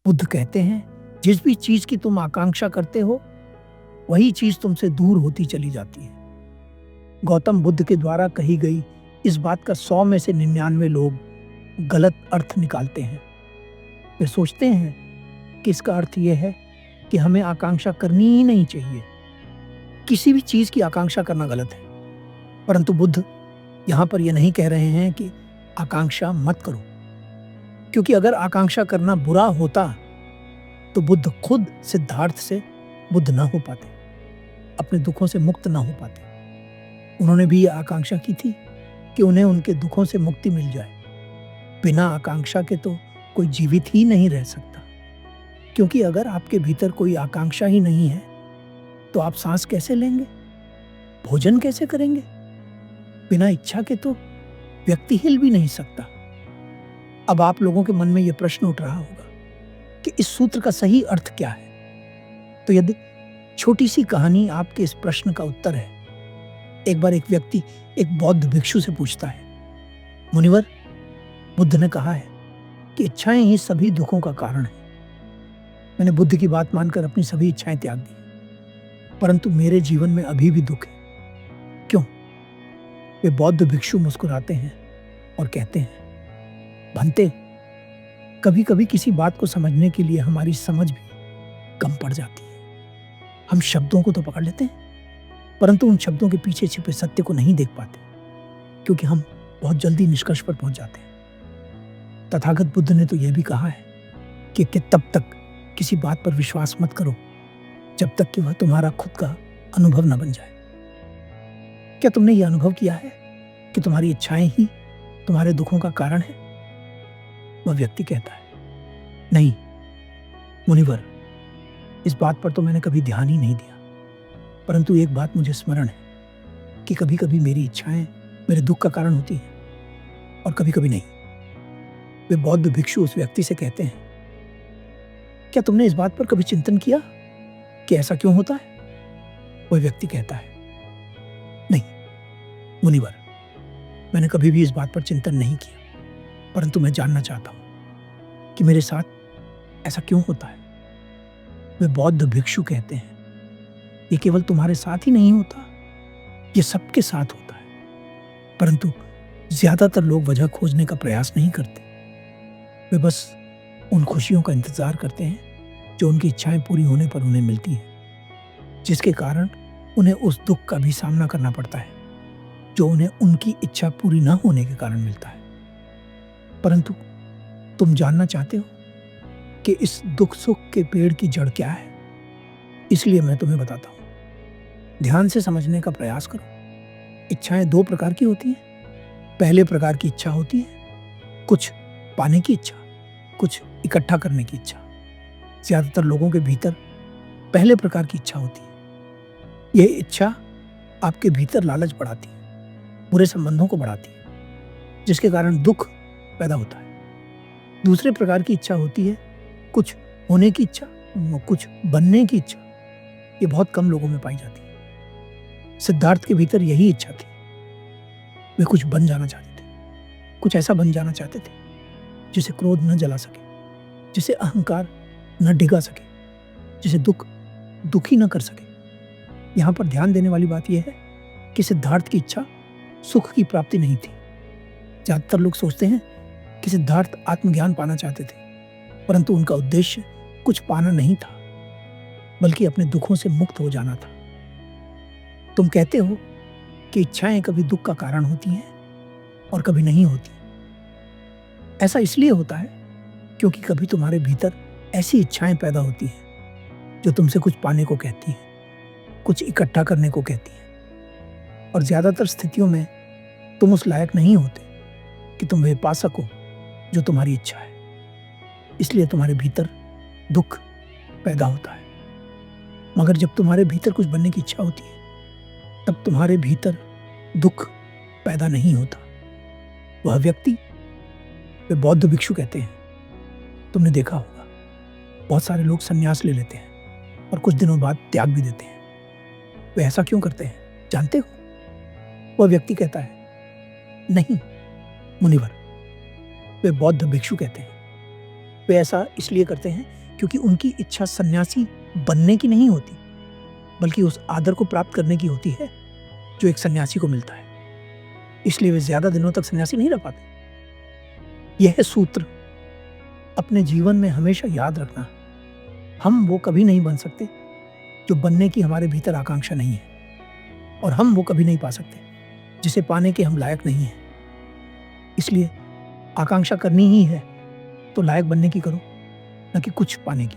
बुद्ध कहते हैं, जिस भी चीज की तुम आकांक्षा करते हो वही चीज तुमसे दूर होती चली जाती है। गौतम बुद्ध के द्वारा कही गई इस बात का 100 में से 99 लोग गलत अर्थ निकालते हैं। वे सोचते हैं कि इसका अर्थ यह है कि हमें आकांक्षा करनी ही नहीं चाहिए। किसी भी चीज की आकांक्षा करना गलत है, परंतु बुद्ध यहाँ पर यह नहीं कह रहे हैं कि आकांक्षा मत करो, क्योंकि अगर आकांक्षा करना बुरा होता तो बुद्ध खुद सिद्धार्थ से बुद्ध ना हो पाते, अपने दुखों से मुक्त ना हो पाते। उन्होंने भी यह आकांक्षा की थी कि उन्हें उनके दुखों से मुक्ति मिल जाए। बिना आकांक्षा के तो कोई जीवित ही नहीं रह सकता, क्योंकि अगर आपके भीतर कोई आकांक्षा ही नहीं है तो आप सांस कैसे लेंगे, भोजन कैसे करेंगे? बिना इच्छा के तो व्यक्ति हिल भी नहीं सकता। अब आप लोगों के मन में यह प्रश्न उठ रहा होगा कि इस सूत्र का सही अर्थ क्या है। तो यदि छोटी सी कहानी आपके इस प्रश्न का उत्तर है। एक बार एक व्यक्ति एक बौद्ध भिक्षु से पूछता है, मुनिवर, बुद्ध ने कहा है कि इच्छाएं ही सभी दुखों का कारण है। मैंने बुद्ध की बात मानकर अपनी सभी इच्छाएं त्याग दी, परंतु मेरे जीवन में अभी भी दुख है। क्यों? वे बौद्ध भिक्षु मुस्कुराते हैं और कहते हैं, भंते, कभी कभी किसी बात को समझने के लिए हमारी समझ भी कम पड़ जाती है। हम शब्दों को तो पकड़ लेते हैं, परंतु उन शब्दों के पीछे छिपे सत्य को नहीं देख पाते, क्योंकि हम बहुत जल्दी निष्कर्ष पर पहुंच जाते हैं। तथागत बुद्ध ने तो यह भी कहा है कि तब तक किसी बात पर विश्वास मत करो जब तक कि वह तुम्हारा खुद का अनुभव न बन जाए। क्या तुमने यह अनुभव किया है कि तुम्हारी इच्छाएं ही तुम्हारे दुखों का कारण है? वह व्यक्ति कहता है, नहीं मुनिवर, इस बात पर तो मैंने कभी ध्यान ही नहीं दिया, परंतु एक बात मुझे स्मरण है कि कभी कभी मेरी इच्छाएं मेरे दुख का कारण होती हैं और कभी कभी नहीं। वे बौद्ध भिक्षु उस व्यक्ति से कहते हैं, क्या तुमने इस बात पर कभी चिंतन किया कि ऐसा क्यों होता है? वह व्यक्ति कहता है, नहीं मुनिवर, मैंने कभी भी इस बात पर चिंतन नहीं किया, परंतु मैं जानना चाहता हूं कि मेरे साथ ऐसा क्यों होता है। वे बौद्ध भिक्षु कहते हैं, ये केवल तुम्हारे साथ ही नहीं होता, ये सबके साथ होता है, परंतु ज्यादातर लोग वजह खोजने का प्रयास नहीं करते। वे बस उन खुशियों का इंतजार करते हैं जो उनकी इच्छाएं पूरी होने पर उन्हें मिलती हैं, जिसके कारण उन्हें उस दुख का भी सामना करना पड़ता है जो उन्हें उनकी इच्छा पूरी न होने के कारण मिलता है। परंतु तुम जानना चाहते हो कि इस दुख सुख के पेड़ की जड़ क्या है, इसलिए मैं तुम्हें बताता हूं। ध्यान से समझने का प्रयास करो। इच्छाएं 2 प्रकार की होती हैं। पहले प्रकार की इच्छा होती है कुछ पाने की इच्छा, कुछ इकट्ठा करने की इच्छा। ज्यादातर लोगों के भीतर पहले प्रकार की इच्छा होती है। यह इच्छा आपके भीतर लालच बढ़ाती है, बुरे संबंधों को बढ़ाती है, जिसके कारण दुख पैदा होता है। दूसरे प्रकार की इच्छा होती है कुछ होने की इच्छा, कुछ बनने की इच्छा। ये बहुत कम लोगों में पाई जाती है। सिद्धार्थ के भीतर यही इच्छा थी। वे कुछ बन जाना चाहते थे, कुछ ऐसा बन जाना चाहते थे जिसे क्रोध न जला सके, जिसे अहंकार न डिगा सके, जिसे दुख दुखी न कर सके। यहाँ पर ध्यान देने वाली बात यह है कि सिद्धार्थ की इच्छा सुख की प्राप्ति नहीं थी। ज्यादातर लोग सोचते हैं कि सिद्धार्थ आत्मज्ञान पाना चाहते थे, परंतु उनका उद्देश्य कुछ पाना नहीं था, बल्कि अपने दुखों से मुक्त हो जाना था। तुम कहते हो कि इच्छाएं कभी दुख का कारण होती हैं और कभी नहीं होती। ऐसा इसलिए होता है क्योंकि कभी तुम्हारे भीतर ऐसी इच्छाएं पैदा होती हैं जो तुमसे कुछ पाने को कहती हैं, कुछ इकट्ठा करने को कहती हैं, और ज्यादातर स्थितियों में तुम उस लायक नहीं होते कि तुम वह पा सको जो तुम्हारी इच्छा है। इसलिए तुम्हारे भीतर दुख पैदा होता है। मगर जब तुम्हारे भीतर कुछ बनने की इच्छा होती है, तब तुम्हारे भीतर दुख पैदा नहीं होता। वह व्यक्ति, वे बौद्ध भिक्षु कहते हैं, तुमने देखा होगा बहुत सारे लोग संन्यास ले लेते हैं और कुछ दिनों बाद त्याग भी देते हैं। वे ऐसा क्यों करते हैं जानते हो? वह व्यक्ति कहता है, नहीं मुनिवर। वे बौद्ध भिक्षु कहते हैं, वे ऐसा इसलिए करते हैं क्योंकि उनकी इच्छा सन्यासी बनने की नहीं होती, बल्कि उस आदर को प्राप्त करने की होती है जो एक सन्यासी को मिलता है। इसलिए वे ज्यादा दिनों तक सन्यासी नहीं रह पाते। यह सूत्र अपने जीवन में हमेशा याद रखना। हम वो कभी नहीं बन सकते जो बनने की हमारे भीतर आकांक्षा नहीं है, और हम वो कभी नहीं पा सकते जिसे पाने के हम लायक नहीं हैं। इसलिए आकांक्षा करनी ही है तो लायक बनने की करो, न कि कुछ पाने की।